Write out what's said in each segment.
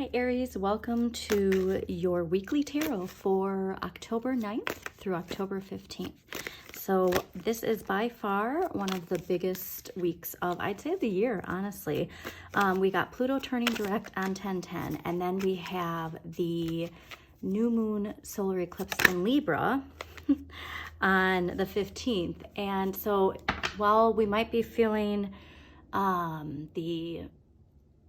Hi Aries, welcome to your weekly tarot for October 9th through October 15th. So this is by far one of the biggest weeks of, I'd say, the year, honestly. We got Pluto turning direct on 10/10, and then we have the new moon solar eclipse in Libra on the 15th. And so while we might be feeling the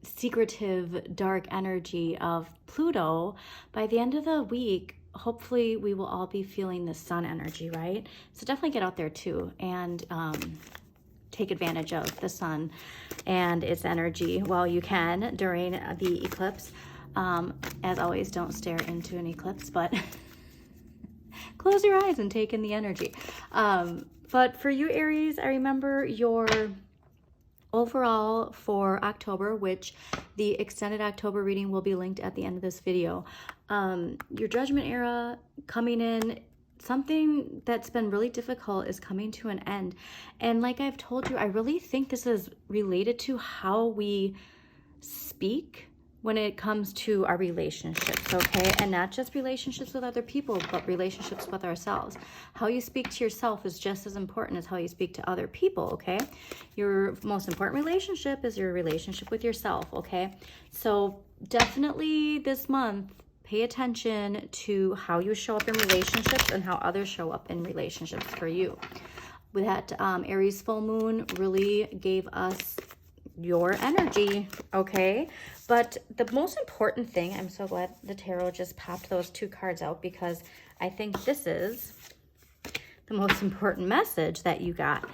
secretive dark energy of Pluto, by the end of the week, hopefully we will all be feeling the sun energy, right? So definitely get out there too and take advantage of the sun and its energy while you can during the eclipse. As always, don't stare into an eclipse, but close your eyes and take in the energy. But for you, Aries, I remember your overall for October, which the extended October reading will be linked at the end of this video. Your judgment era coming in, something that's been really difficult is coming to an end. And like I've told you, I really think this is related to how we speak when it comes to our relationships, okay? And not just relationships with other people, but relationships with ourselves. How you speak to yourself is just as important as how you speak to other people, okay? Your most important relationship is your relationship with yourself, okay? So definitely this month, pay attention to how you show up in relationships and how others show up in relationships for you. That Aries full moon really gave us your energy, okay? But the most important thing, I'm so glad the tarot just popped those two cards out, because I think this is the most important message that you got,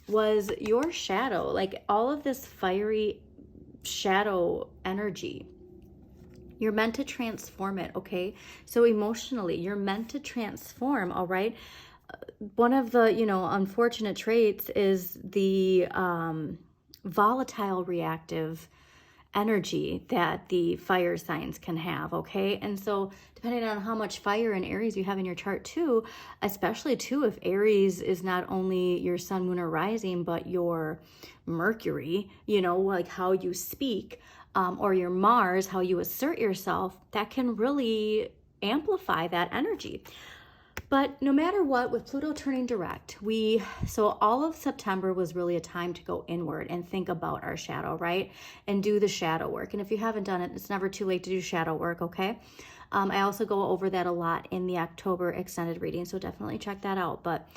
was your shadow. Like all of this fiery shadow energy, you're meant to transform it, okay? So emotionally, you're meant to transform, all right? One of the, unfortunate traits is the volatile reactive energy that the fire signs can have, okay? And so depending on how much fire and Aries you have in your chart too, especially too if Aries is not only your sun, moon, or rising, but your Mercury, like how you speak, or your Mars, how you assert yourself, that can really amplify that energy. But no matter what, with Pluto turning direct, so all of September was really a time to go inward and think about our shadow, right? And do the shadow work. And if you haven't done it, it's never too late to do shadow work, okay? I also go over that a lot in the October extended reading, so definitely check that out. But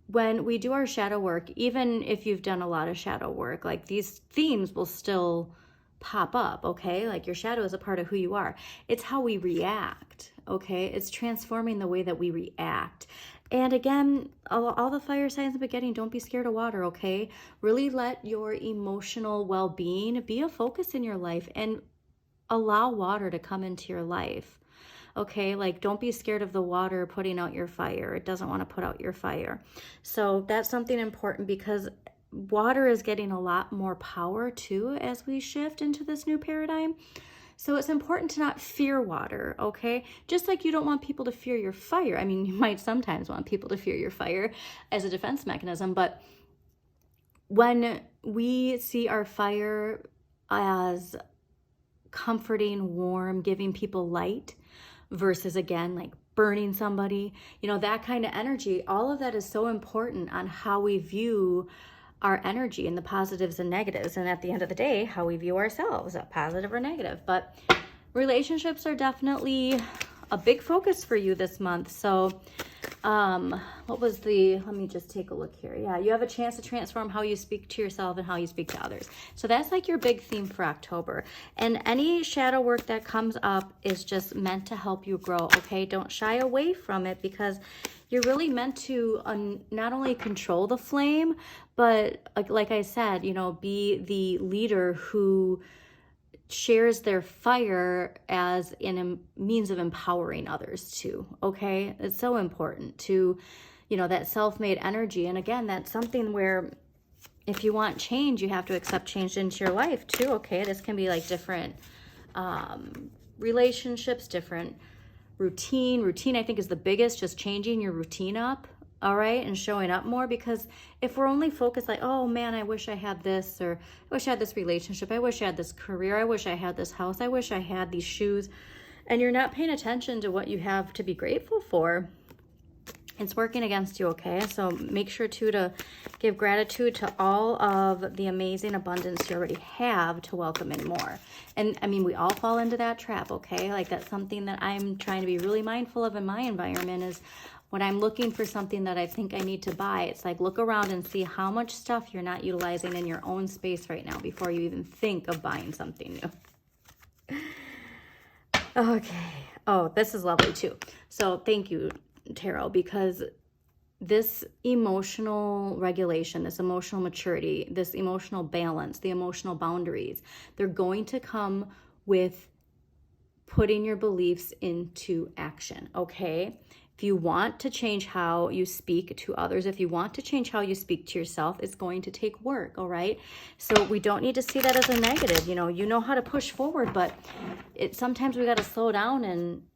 when we do our shadow work, even if you've done a lot of shadow work, like these themes will still pop up, okay? Like your shadow is a part of who you are. It's how we react, okay? It's transforming the way that we react. And again, all the fire signs in the beginning, don't be scared of water, okay? Really let your emotional well-being be a focus in your life and allow water to come into your life, okay? Like don't be scared of the water putting out your fire. It doesn't want to put out your fire. So that's something important, because water is getting a lot more power too as we shift into this new paradigm. So it's important to not fear water, okay? Just like you don't want people to fear your fire. I mean, you might sometimes want people to fear your fire as a defense mechanism, but when we see our fire as comforting, warm, giving people light versus, again, like burning somebody, that kind of energy, all of that is so important on how we view our energy and the positives and negatives, and at the end of the day, how we view ourselves, positive or negative. But relationships are definitely a big focus for you this month. So let me just take a look here. Yeah, you have a chance to transform how you speak to yourself and how you speak to others. So that's like your big theme for October. And any shadow work that comes up is just meant to help you grow, okay? Don't shy away from it, because you're really meant to not only control the flame, but like I said, be the leader who shares their fire as in a means of empowering others too, okay? It's so important to, that self-made energy. And again, that's something where if you want change, you have to accept change into your life too, okay? This can be like different relationships, different routine. Routine, I think, is the biggest, just changing your routine up. all right, and showing up more. Because if we're only focused like, oh man, I wish I had this, or I wish I had this relationship, I wish I had this career, I wish I had this house, I wish I had these shoes, and you're not paying attention to what you have to be grateful for, it's working against you, okay? So make sure to give gratitude to all of the amazing abundance you already have, to welcome in more. And I mean, we all fall into that trap, okay? Like, that's something that I'm trying to be really mindful of in my environment, is when I'm looking for something that I think I need to buy, it's like, look around and see how much stuff you're not utilizing in your own space right now before you even think of buying something new. Okay. Oh, this is lovely too. So thank you, Tarot, because this emotional regulation, this emotional maturity, this emotional balance, the emotional boundaries, they're going to come with putting your beliefs into action, okay? If you want to change how you speak to others, if you want to change how you speak to yourself, it's going to take work, all right? So we don't need to see that as a negative. You know how to push forward, but sometimes we got to slow down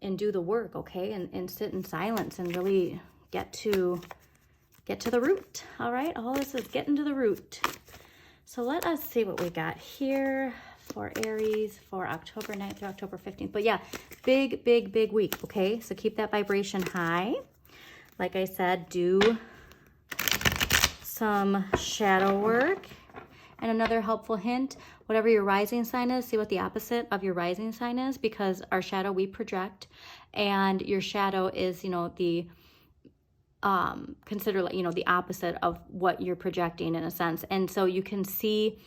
and do the work, okay? And sit in silence and really get to the root, all right? All this is getting to the root. So let us see what we got here for Aries for October 9th through October 15th. But yeah, big week, okay? So keep that vibration high. Like I said, do some shadow work. And another helpful hint, whatever your rising sign is, see what the opposite of your rising sign is, because our shadow we project, and your shadow is, the consider, the opposite of what you're projecting in a sense. And so you can see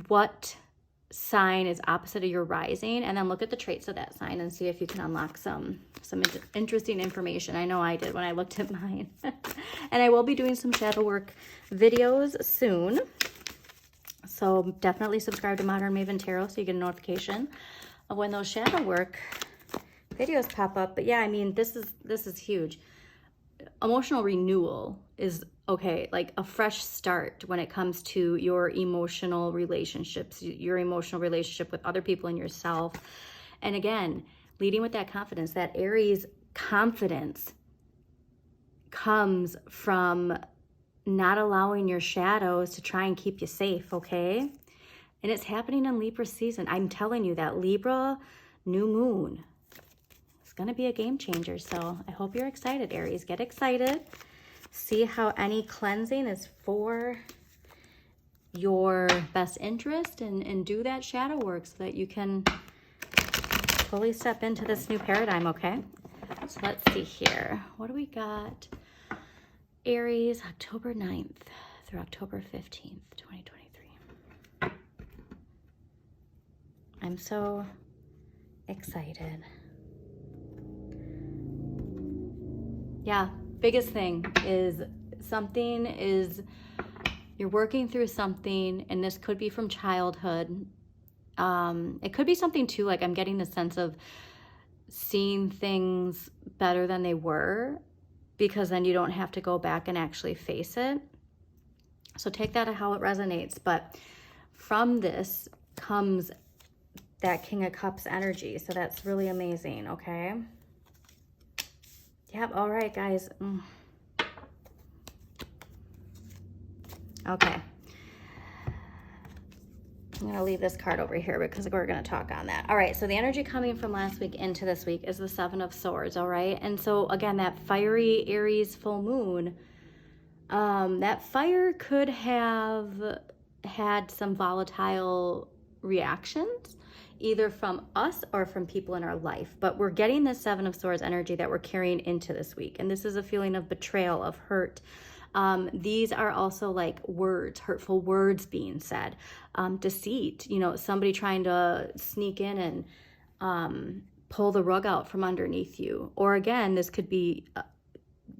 what sign is opposite of your rising, and then look at the traits of that sign and see if you can unlock some interesting information. I know I did when I looked at mine. And I will be doing some shadow work videos soon, so definitely subscribe to Modern Maven Tarot so you get a notification of when those shadow work videos pop up. But yeah, I mean, this is huge. Emotional renewal is okay, like a fresh start when it comes to your emotional relationships, your emotional relationship with other people and yourself. And again, leading with that confidence, that Aries confidence comes from not allowing your shadows to try and keep you safe, okay? And it's happening in Libra season. I'm telling you, that Libra new moon, going to be a game changer. So I hope you're excited, Aries. Get excited. See how any cleansing is for your best interest, and do that shadow work so that you can fully step into this new paradigm, okay? So let's see here. What do we got? Aries, October 9th through October 15th, 2023. I'm so excited. Yeah, biggest thing is you're working through something, and this could be from childhood. It could be something too, like I'm getting the sense of seeing things better than they were, because then you don't have to go back and actually face it. So take that how it resonates. But from this comes that King of Cups energy. So that's really amazing, okay? Yep, all right, guys. Okay. I'm going to leave this card over here because we're going to talk on that. All right, so the energy coming from last week into this week is the Seven of Swords, all right? And so, again, that fiery Aries full moon, that fire could have had some volatile reactions, either from us or from people in our life. But we're getting this Seven of Swords energy that we're carrying into this week. And this is a feeling of betrayal, of hurt. These are also like words, hurtful words being said, deceit, somebody trying to sneak in and pull the rug out from underneath you. Or again, this could be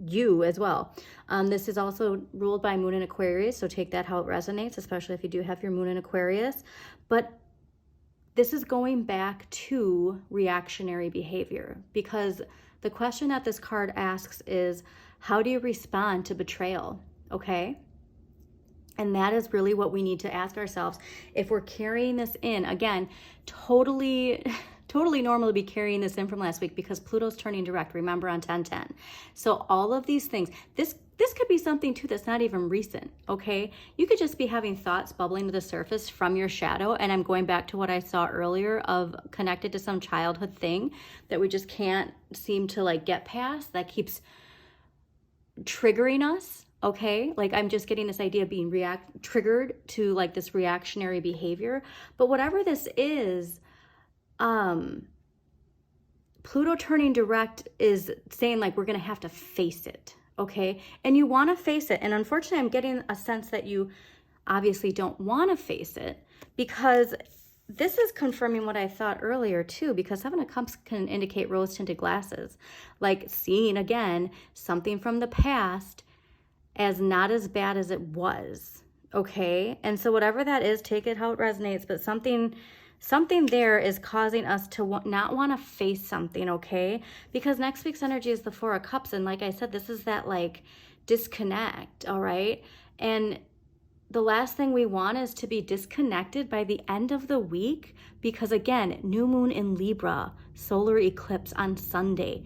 you as well. This is also ruled by Moon in Aquarius, so take that how it resonates, especially if you do have your Moon in Aquarius. But this is going back to reactionary behavior, because the question that this card asks is, how do you respond to betrayal? Okay? And that is really what we need to ask ourselves. If we're carrying this in, again, totally totally normal to be carrying this in from last week because Pluto's turning direct, remember, on 10/10. So all of these things, this could be something too that's not even recent, okay? You could just be having thoughts bubbling to the surface from your shadow, and I'm going back to what I saw earlier of connected to some childhood thing that we just can't seem to like get past, that keeps triggering us, okay? Like I'm just getting this idea of being triggered to like this reactionary behavior. But whatever this is, Pluto turning direct is saying like we're gonna have to face it, okay? And you wanna face it. And unfortunately, I'm getting a sense that you obviously don't wanna face it, because this is confirming what I thought earlier too, because Seven of Cups can indicate rose-tinted glasses, like seeing again something from the past as not as bad as it was, okay? And so whatever that is, take it how it resonates, but something there is causing us to not want to face something, okay? Because next week's energy is the Four of Cups, and like I said, this is that like disconnect, all right? And the last thing we want is to be disconnected by the end of the week, because again, new moon in Libra, solar eclipse on Sunday.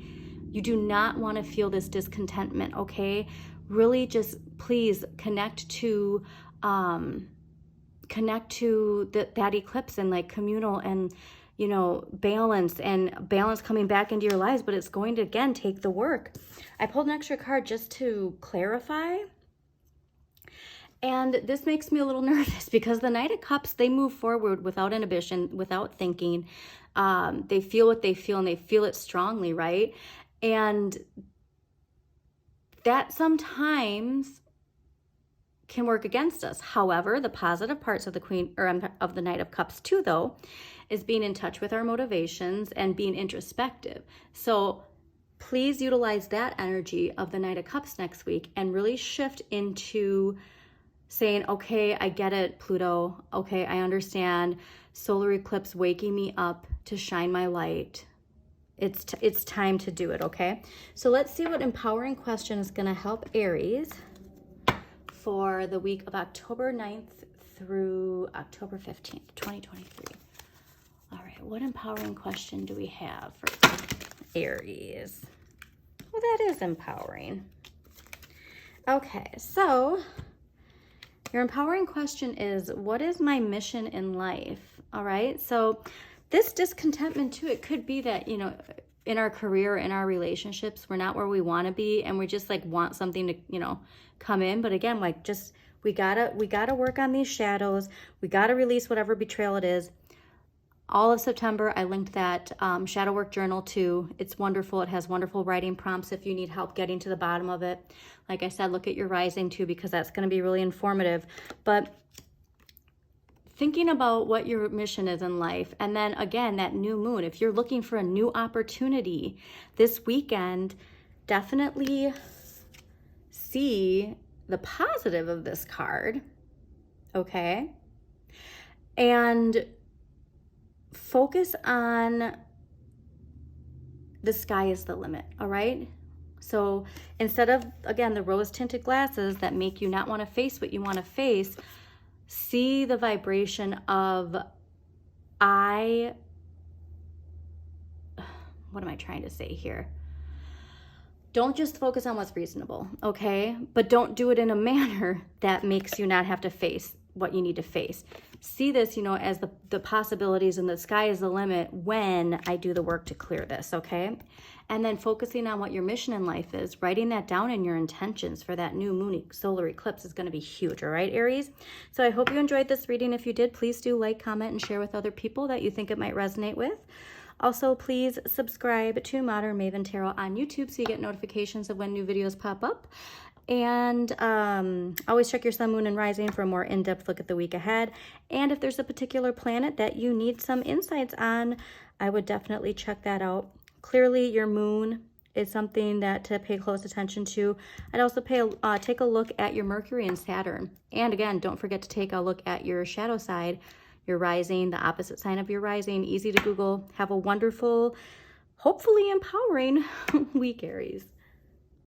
You do not want to feel this discontentment, okay? Really just please connect to that eclipse and like communal and, you know, balance coming back into your lives, but it's going to, again, take the work. I pulled an extra card just to clarify. And this makes me a little nervous because the Knight of Cups, they move forward without inhibition, without thinking. They feel what they feel and they feel it strongly, right? And that sometimes can work against us. However, the positive parts of the Queen or of the Knight of Cups too, though, is being in touch with our motivations and being introspective. So please utilize that energy of the Knight of Cups next week and really shift into saying, okay, I get it, Pluto. Okay, I understand. Solar eclipse waking me up to shine my light. It's time to do it, okay? So let's see what empowering question is going to help Aries for the week of October 9th through October 15th, 2023. All right, what empowering question do we have for Aries? Well, that is empowering. Okay, so your empowering question is, what is my mission in life? All right, so this discontentment too, it could be that, you know, in our career, in our relationships, we're not where we want to be, and we just like want something to, you know, come in. But again, like just we gotta work on these shadows. We gotta release whatever betrayal it is. All of September, I linked that shadow work journal too. It's wonderful. It has wonderful writing prompts if you need help getting to the bottom of it. Like I said, look at your rising too, because that's going to be really informative. But thinking about what your mission is in life, and then again, that new moon, if you're looking for a new opportunity this weekend, definitely see the positive of this card, okay? And focus on the sky is the limit, all right? So instead of, again, the rose-tinted glasses that make you not want to face what you want to face, see the vibration of what am I trying to say here? Don't just focus on what's reasonable, okay? But don't do it in a manner that makes you not have to face what you need to face. See this, you know, as the possibilities, and the sky is the limit when I do the work to clear this, okay? And then focusing on what your mission in life is, writing that down in your intentions for that new moon solar eclipse is going to be huge, all right, Aries? So I hope you enjoyed this reading. If you did, please do like, comment, and share with other people that you think it might resonate with. Also, please subscribe to Modern Maven Tarot on YouTube so you get notifications of when new videos pop up. And always check your sun, moon, and rising for a more in-depth look at the week ahead. And if there's a particular planet that you need some insights on, I would definitely check that out. Clearly, your moon is something that to pay close attention to. I'd also take a look at your Mercury and Saturn. And again, don't forget to take a look at your shadow side, your rising, the opposite sign of your rising. Easy to Google. Have a wonderful, hopefully empowering week, Aries.